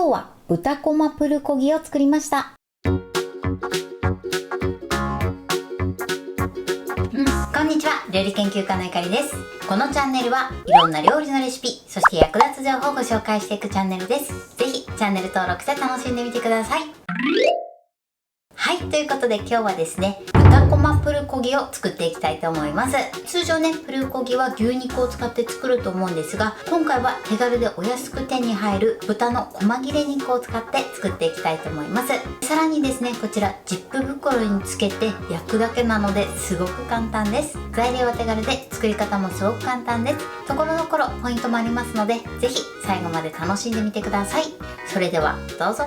今日は豚こまプルコギを作りました。こんにちは、料理研究家のゆかりです。このチャンネルはいろんな料理のレシピ、そして役立つ情報をご紹介していくチャンネルです。ぜひチャンネル登録して楽しんでみてください。はい、ということで今日はですね、豚こまプルコギを作っていきたいと思います。通常ね、プルコギは牛肉を使って作ると思うんですが、今回は手軽でお安く手に入る豚の細切れ肉を使って作っていきたいと思います。さらにですね、こちらジップ袋につけて焼くだけなのですごく簡単です。材料は手軽で作り方もすごく簡単です。ところどころポイントもありますので、ぜひ最後まで楽しんでみてください。それではどうぞ。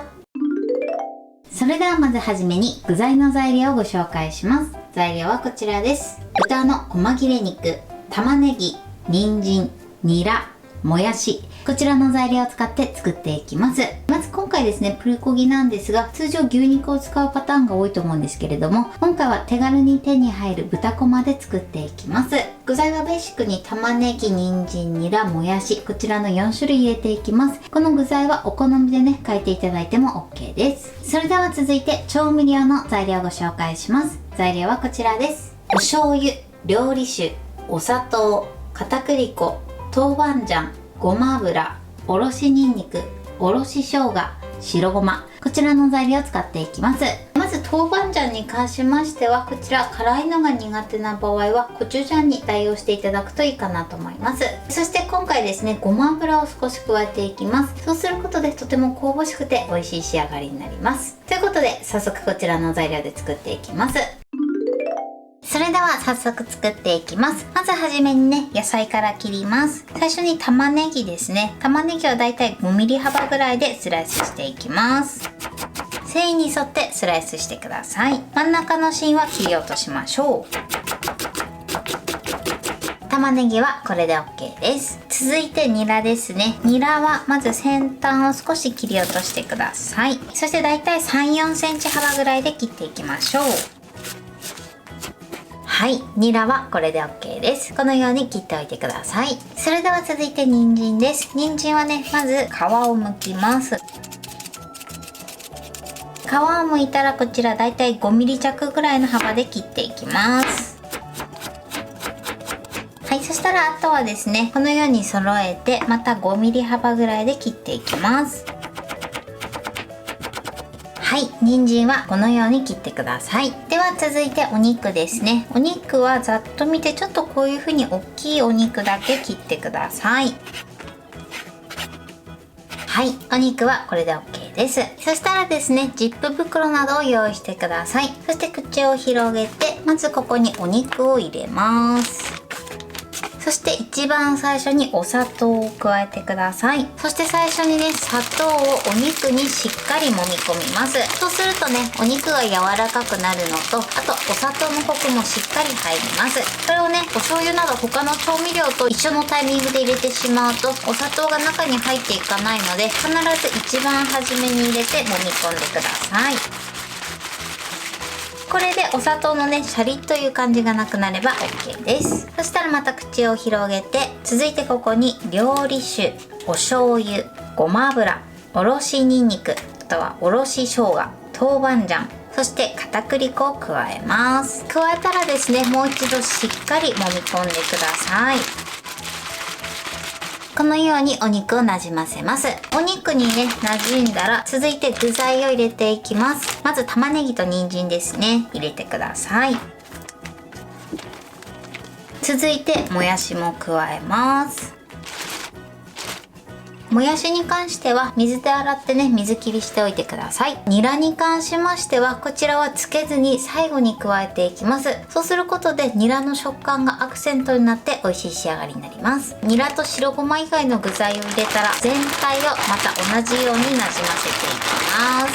それではまずはじめに具材の材料をご紹介します。材料はこちらです。豚の細切れ肉、玉ねぎ、人参、ニラ、もやし、こちらの材料を使って作っていきます。まず今回ですね、プルコギなんですが、通常牛肉を使うパターンが多いと思うんですけれども、今回は手軽に手に入る豚こまで作っていきます。具材はベーシックに玉ねぎ、人参、ニラ、もやし、こちらの4種類入れていきます。この具材はお好みでね、変えていただいても OK です。それでは続いて調味料の材料をご紹介します。材料はこちらです。お醤油、料理酒、お砂糖、片栗粉、豆板醤、ごま油、おろしにんにく、おろし生姜、白ごま、こちらの材料を使っていきます。まず豆板醤に関しましては、こちら辛いのが苦手な場合はコチュジャンに代用していただくといいかなと思います。そして今回ですね、ごま油を少し加えていきます。そうすることでとても香ばしくて美味しい仕上がりになります。ということで早速こちらの材料で作っていきます。それでは早速作っていきます。まずはじめにね、野菜から切ります。最初に玉ねぎですね。玉ねぎはだいたい5ミリ幅ぐらいでスライスしていきます。繊維に沿ってスライスしてください。真ん中の芯は切り落としましょう。玉ねぎはこれで OK です。続いてニラですね。ニラはまず先端を少し切り落としてください。そしてだいたい 3,4 センチ幅ぐらいで切っていきましょう。はい、ニラはこれで OK です。このように切っておいてください。それでは続いて人参です。人参はね、まず皮を剥きます。皮を剥いたらこちらだいたい5ミリ弱ぐらいの幅で切っていきます。はい、そしたらあとはですね、このように揃えてまた5ミリ幅ぐらいで切っていきます。はい、人参はこのように切ってください。では続いてお肉ですね。お肉はざっと見てちょっとこういう風に大きいお肉だけ切ってください。はい、お肉はこれで OK です。そしたらですね、ジップ袋などを用意してください。そして口を広げて、まずここにお肉を入れます。そして一番最初にお砂糖を加えてください。そして最初にね、砂糖をお肉にしっかり揉み込みます。そうするとね、お肉が柔らかくなるのと、あとお砂糖のコクもしっかり入ります。これをね、お醤油など他の調味料と一緒のタイミングで入れてしまうと、お砂糖が中に入っていかないので、必ず一番初めに入れて揉み込んでください。これでお砂糖のね、シャリッという感じがなくなれば OK です。そしたらまた口を広げて、続いてここに料理酒、お醤油、ごま油、おろしにんにく、あとはおろし生姜、豆板醤、そして片栗粉を加えます。加えたらですね、もう一度しっかり揉み込んでください。このようにお肉をなじませます。お肉にね、馴染んだら続いて具材を入れていきます。まず玉ねぎと人参ですね、入れてください。続いてもやしも加えます。もやしに関しては水で洗ってね、水切りしておいてください。ニラに関しましてはこちらはつけずに最後に加えていきます。そうすることでニラの食感がアクセントになって美味しい仕上がりになります。ニラと白ごま以外の具材を入れたら全体をまた同じようになじませていきます。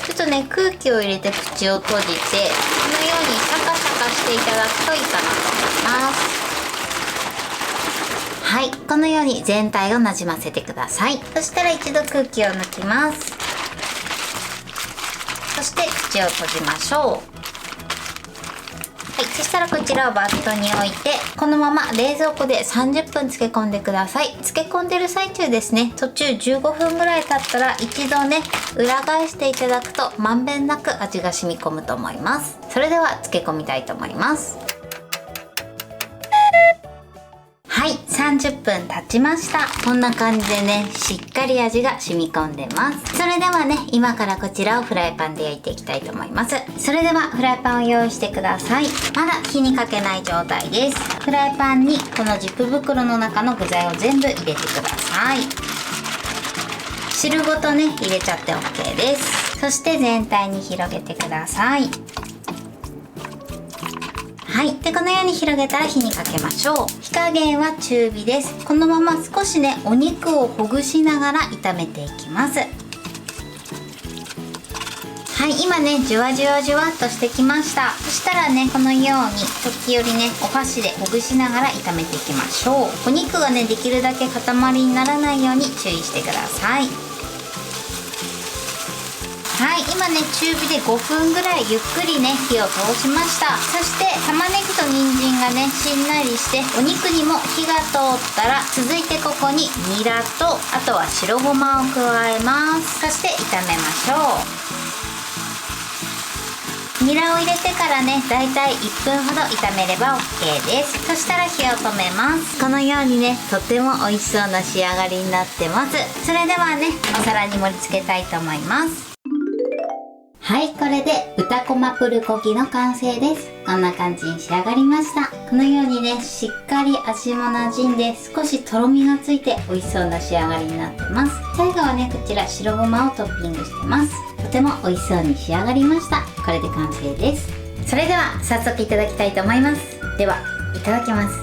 ちょっとね、空気を入れて口を閉じて、このようにシャカシャカしていただくといいかなと思います。はい、このように全体をなじませてください。そしたら一度空気を抜きます。そして口を閉じましょい、そしたらこちらをバットに置いてこのまま冷蔵庫で30分漬け込んでください。漬け込んでる最中ですね、途中15分ぐらい経ったら一度ね裏返していただくとまんべんなく味が染み込むと思います。それでは漬け込みたいと思います。はい、30分経ちました。こんな感じでねしっかり味が染み込んでます。それではね今からこちらをフライパンで焼いていきたいと思います。それではフライパンを用意してください。まだ火にかけない状態です。フライパンにこのジップ袋の中の具材を全部入れてください。汁ごとね入れちゃって OK です。そして全体に広げてください。はい、でこのように広げたら火にかけましょう。火加減は中火です。このまま少しねお肉をほぐしながら炒めていきます。はい、今ねじゅわじゅわじゅわっとしてきました。そしたらねこのように時折ねお箸でほぐしながら炒めていきましょう。お肉がねできるだけ塊にならないように注意してください。はい、今ね中火で5分ぐらいゆっくりね火を通しました。そして玉ねぎと人参がねしんなりしてお肉にも火が通ったら続いてここにニラとあとは白ごまを加えます。そして炒めましょう。ニラを入れてからねだいたい1分ほど炒めれば OK です。そしたら火を止めます。このようにねとても美味しそうな仕上がりになってます。それではねお皿に盛り付けたいと思います。はい、これで豚こまプルコギの完成です。こんな感じに仕上がりました。このようにねしっかり味も馴染んで少しとろみがついて美味しそうな仕上がりになってます。最後はねこちら白ごまをトッピングしてます。とても美味しそうに仕上がりました。これで完成です。それでは早速いただきたいと思います。ではいただきます。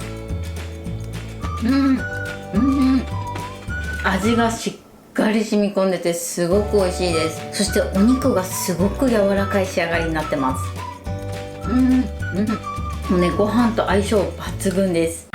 味がしっかり染み込んでてすごく美味しいです。そしてお肉がすごく柔らかい仕上がりになってます。もうねご飯と相性抜群です。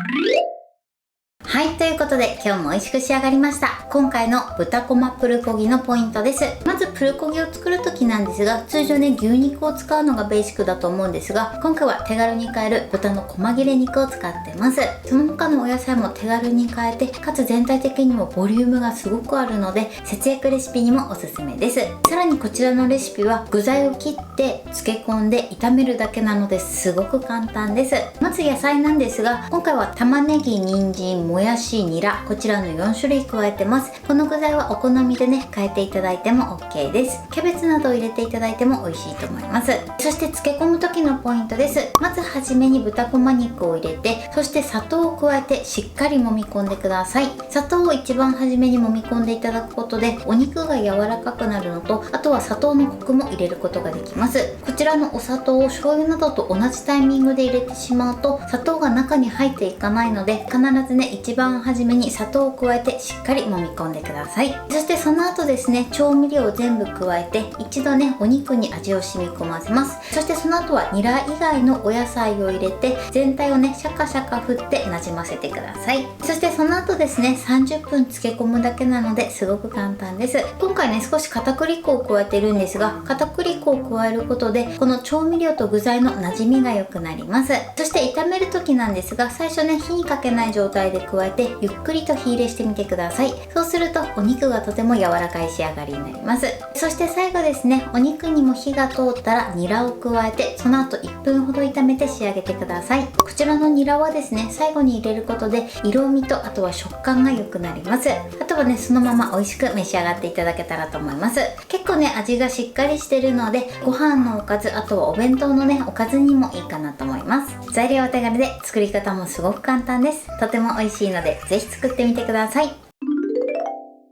はい、ということで今日も美味しく仕上がりました。今回の豚こまプルコギのポイントです。まずプルコギを作る時なんですが、通常ね牛肉を使うのがベーシックだと思うんですが、今回は手軽に買える豚の細切れ肉を使ってます。その他のお野菜も手軽に買えて、かつ全体的にもボリュームがすごくあるので節約レシピにもおすすめです。さらにこちらのレシピは具材を切って漬け込んで炒めるだけなのですごく簡単です。まず野菜なんですが、今回は玉ねぎ、人参、もやし、ニラ、こちらの4種類加えてます。この具材はお好みでね変えていただいても OK です。キャベツなどを入れていただいても美味しいと思います。そして漬け込む時のポイントです。まずはじめに豚こま肉を入れて、そして砂糖を加えてしっかり揉み込んでください。砂糖を一番はじめに揉み込んでいただくことでお肉が柔らかくなるのと、あとは砂糖のコクも入れることができます。こちらのお砂糖を醤油などと同じタイミングで入れてしまうと砂糖が中に入っていかないので、必ずね一番はじめに砂糖を加えてしっかり揉み込んでください。そしてその後ですね調味料を全部加えて一度ねお肉に味を染み込ませます。そしてその後はニラ以外のお野菜を入れて全体をねシャカシャカ振ってなじませてください。そしてその後ですね30分漬け込むだけなのですごく簡単です。今回ね少し片栗粉を加えてるんですが、片栗粉を加えることでこの調味料と具材の馴染みが良くなります。そして炒める時なんですが、最初ね火にかけない状態で加えてゆっくりと火入れしてみてください。そうするとお肉がとても柔らかい仕上がりになります。そして最後ですねお肉にも火が通ったらニラを加えて、その後1分ほど炒めて仕上げてください。こちらのニラはですね最後に入れることで色味とあとは食感が良くなります。あとはねそのまま美味しく召し上がっていただけたらと思います。結構ね味がしっかりしてるのでご飯のおかず、あとはお弁当のねおかずにもいいかなと思います。材料お手軽で作り方もすごく簡単です。とても美味しいのでぜひ作ってみてください。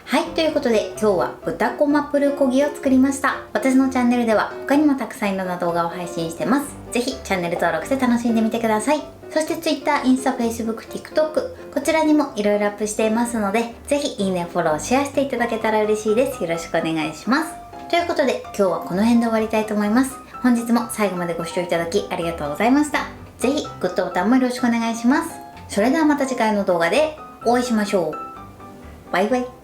はい、ということで今日は豚こまプルコギを作りました。私のチャンネルでは他にもたくさんいろんな動画を配信してます。ぜひチャンネル登録して楽しんでみてください。そして Twitter、インスタ、Facebook、TikTok こちらにもいろいろアップしていますので、ぜひいいね、フォロー、シェアしていただけたら嬉しいです。よろしくお願いします。ということで今日はこの辺で終わりたいと思います。本日も最後までご視聴いただきありがとうございました。ぜひグッドボタンもよろしくお願いします。それではまた次回の動画でお会いしましょう。バイバイ。